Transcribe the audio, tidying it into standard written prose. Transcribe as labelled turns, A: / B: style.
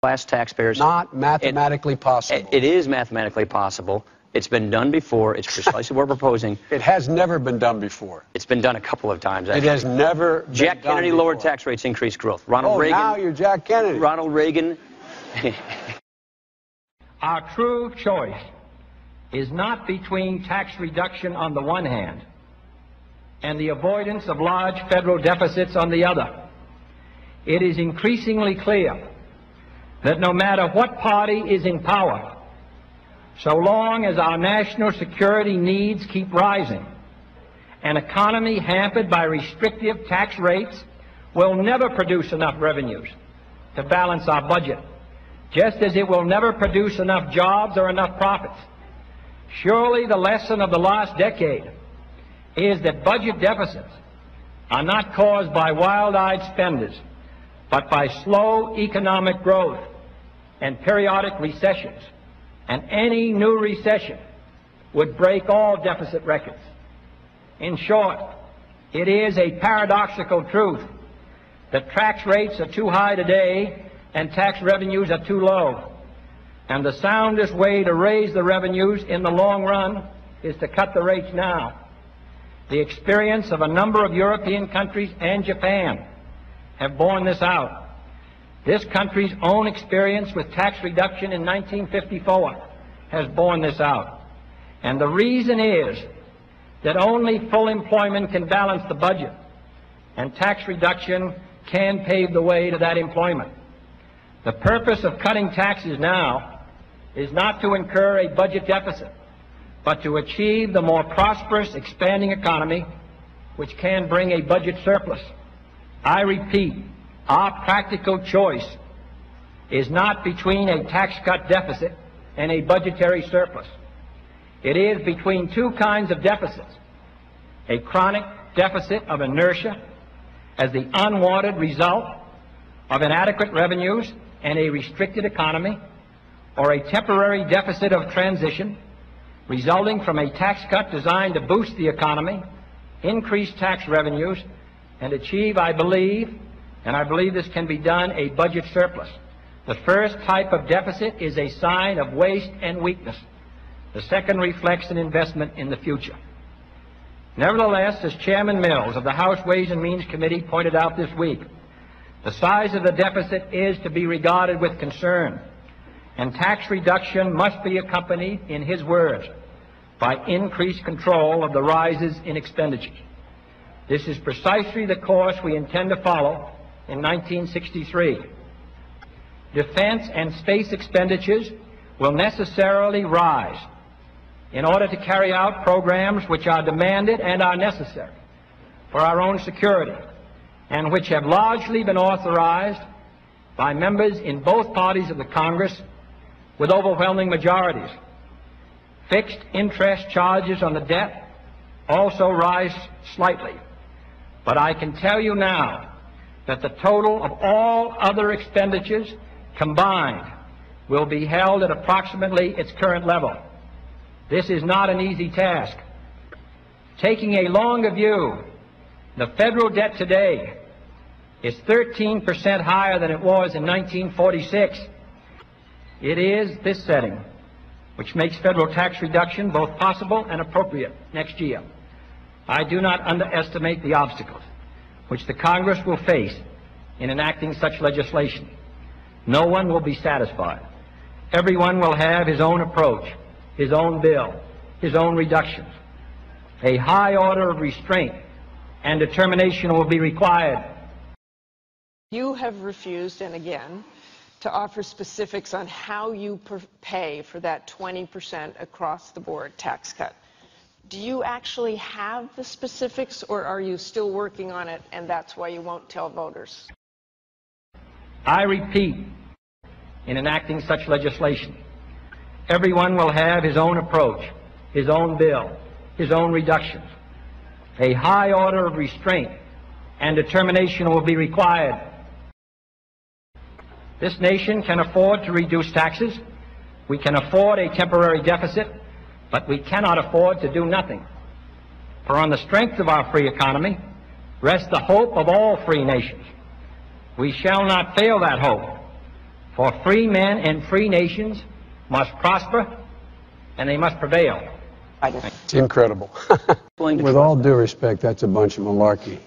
A: class taxpayers.
B: Not mathematically possible.
A: It is mathematically possible. It's been done before. It's precisely what we're proposing.
B: It has never been done before.
A: It's been done a couple of times, actually.
B: It has never been
A: Jack
B: done
A: Kennedy
B: before.
A: lowered tax rates, increased growth. Ronald Reagan.
B: Now you're Jack Kennedy.
A: Ronald Reagan.
C: Our true choice is not between tax reduction on the one hand and the avoidance of large federal deficits on the other. It is increasingly clear that no matter what party is in power, so long as our national security needs keep rising, an economy hampered by restrictive tax rates will never produce enough revenues to balance our budget, just as it will never produce enough jobs or enough profits. Surely the lesson of the last decade is that budget deficits are not caused by wild-eyed spenders, but by slow economic growth and periodic recessions. And any new recession would break all deficit records. In short, it is a paradoxical truth that tax rates are too high today and tax revenues are too low. And the soundest way to raise the revenues in the long run is to cut the rates now. The experience of a number of European countries and Japan have borne this out. This country's own experience with tax reduction in 1954 has borne this out. And the reason is that only full employment can balance the budget, and tax reduction can pave the way to that employment. The purpose of cutting taxes now is not to incur a budget deficit, but to achieve the more prosperous, expanding economy which can bring a budget surplus. I repeat, our practical choice is not between a tax cut deficit and a budgetary surplus. It is between two kinds of deficits: a chronic deficit of inertia as the unwanted result of inadequate revenues and a restricted economy, or a temporary deficit of transition resulting from a tax cut designed to boost the economy, increase tax revenues, and achieve, I believe this can be done, a budget surplus. The first type of deficit is a sign of waste and weakness. The second reflects an investment in the future. Nevertheless, as Chairman Mills of the House Ways and Means Committee pointed out this week, the size of the deficit is to be regarded with concern, and tax reduction must be accompanied, in his words, by increased control of the rises in expenditures. This is precisely the course we intend to follow in 1963. Defense and space expenditures will necessarily rise in order to carry out programs which are demanded and are necessary for our own security, and which have largely been authorized by members in both parties of the Congress with overwhelming majorities. Fixed interest charges on the debt also rise slightly, but I can tell you now that the total of all other expenditures combined will be held at approximately its current level. This is not an easy task. Taking a longer view, the federal debt today is 13% higher than it was in 1946. It is this setting which makes federal tax reduction both possible and appropriate next year. I do not underestimate the obstacles which the Congress will face in enacting such legislation. No one will be satisfied. Everyone will have his own approach, his own bill, his own reductions. A high order of restraint and determination will be required.
D: You have refused, and again, to offer specifics on how you pay for that 20% across-the-board tax cut. Do you actually have the specifics, or are you still working on it, and that's why you won't tell voters?
C: I repeat, in enacting such legislation, everyone will have his own approach, his own bill, his own reductions. A high order of restraint and determination will be required. This nation can afford to reduce taxes. We can afford a temporary deficit, but we cannot afford to do nothing. For on the strength of our free economy rests the hope of all free nations. We shall not fail that hope, For free men and free nations must prosper, and they must prevail.
B: It's incredible.
A: Willing to
B: With all due respect, that's a bunch of malarkey.